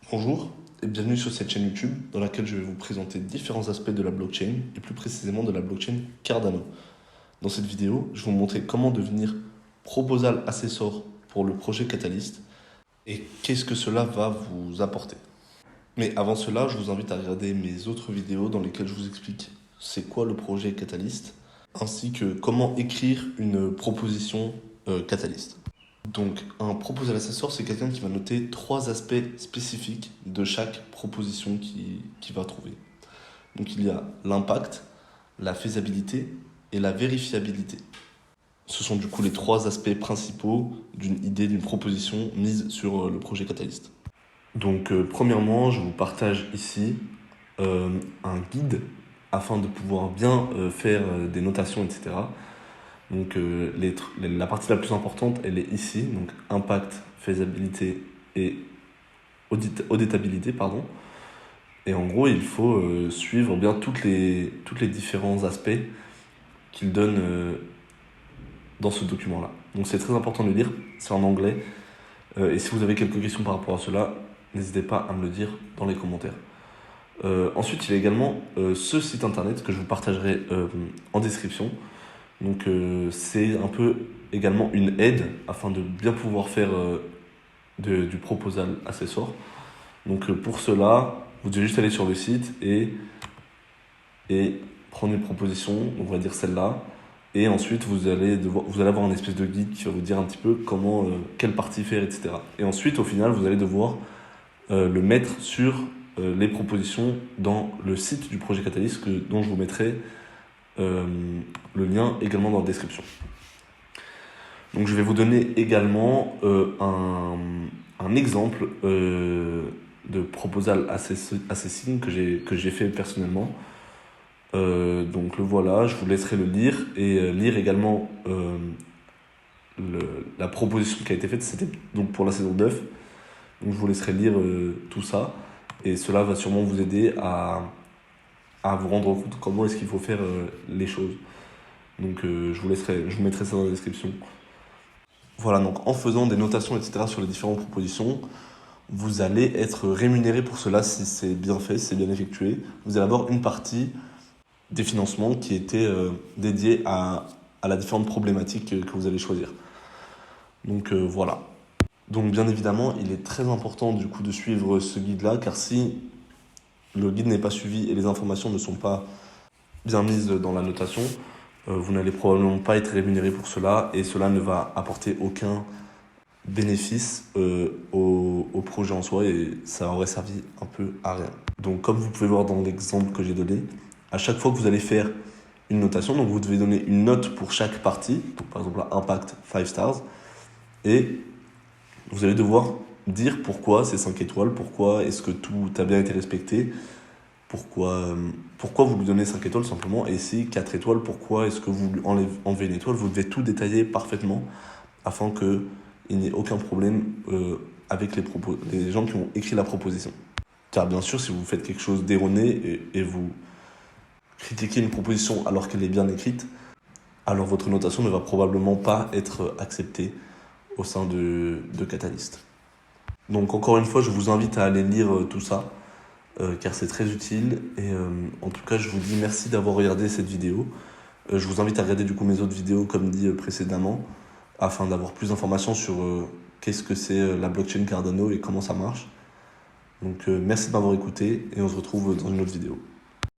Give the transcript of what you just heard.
Bonjour et bienvenue sur cette chaîne YouTube dans laquelle je vais vous présenter différents aspects de la blockchain et plus précisément de la blockchain Cardano. Dans cette vidéo, je vais vous montrer comment devenir proposal assessor pour le projet Catalyst et qu'est-ce que cela va vous apporter. Mais avant cela, je vous invite à regarder mes autres vidéos dans lesquelles je vous explique c'est quoi le projet Catalyst ainsi que comment écrire une proposition Catalyst. Donc, un proposal assessor, c'est quelqu'un qui va noter 3 aspects spécifiques de chaque proposition qu'il va trouver. Donc, il y a l'impact, la faisabilité et la vérifiabilité. Ce sont du coup les 3 aspects principaux d'une idée, d'une proposition mise sur le projet Catalyst. Donc, premièrement, je vous partage ici un guide afin de pouvoir bien faire des notations, etc. Donc la partie la plus importante, elle est ici, donc impact, faisabilité et auditabilité, pardon. Et en gros, il faut suivre bien tous les différents aspects qu'il donne dans ce document-là. Donc c'est très important de le lire, c'est en anglais. Et si vous avez quelques questions par rapport à cela, n'hésitez pas à me le dire dans les commentaires. Ensuite, il y a également ce site internet que je vous partagerai en description. Donc c'est un peu également une aide afin de bien pouvoir faire du proposal assessor. Donc pour cela, vous devez juste aller sur le site et prendre une proposition, on va dire celle-là. Et ensuite, vous allez avoir un espèce de guide qui va vous dire un petit peu comment, quelle partie faire, etc. Et ensuite, au final, vous allez devoir le mettre sur les propositions dans le site du projet Catalyst dont je vous mettrai le lien également dans la description. Donc je vais vous donner également un exemple de proposal assessing que j'ai fait personnellement. Donc le voilà, je vous laisserai le lire et lire également la proposition qui a été faite. C'était donc pour la saison 9. Donc je vous laisserai lire tout ça et cela va sûrement vous aider à vous rendre compte comment est-ce qu'il faut faire les choses. Donc je vous mettrai ça dans la description. Voilà, donc en faisant des notations, etc. sur les différentes propositions, vous allez être rémunéré pour cela si c'est bien fait, si c'est bien effectué. Vous allez avoir une partie des financements qui était dédiée à la différente problématique que vous allez choisir. Donc voilà. Donc bien évidemment, il est très important du coup de suivre ce guide-là, car si le guide n'est pas suivi et les informations ne sont pas bien mises dans la notation, vous n'allez probablement pas être rémunéré pour cela et cela ne va apporter aucun bénéfice au projet en soi et ça aurait servi un peu à rien. Donc comme vous pouvez voir dans l'exemple que j'ai donné, à chaque fois que vous allez faire une notation, donc vous devez donner une note pour chaque partie, donc par exemple là, impact 5 stars, et vous allez devoir dire pourquoi c'est 5 étoiles, pourquoi est-ce que tout a bien été respecté, pourquoi vous lui donnez 5 étoiles simplement, et si 4 étoiles, pourquoi est-ce que vous lui enlevez une étoile. Vous devez tout détailler parfaitement afin qu'il n'y ait aucun problème avec les gens qui ont écrit la proposition. Car bien sûr, si vous faites quelque chose d'erroné et vous critiquez une proposition alors qu'elle est bien écrite, alors votre notation ne va probablement pas être acceptée au sein de Catalyst. Donc encore une fois, je vous invite à aller lire tout ça, car c'est très utile. Et en tout cas, je vous dis merci d'avoir regardé cette vidéo. Je vous invite à regarder du coup mes autres vidéos comme dit précédemment, afin d'avoir plus d'informations sur qu'est-ce que c'est la blockchain Cardano et comment ça marche. Donc merci de m'avoir écouté et on se retrouve dans une autre vidéo.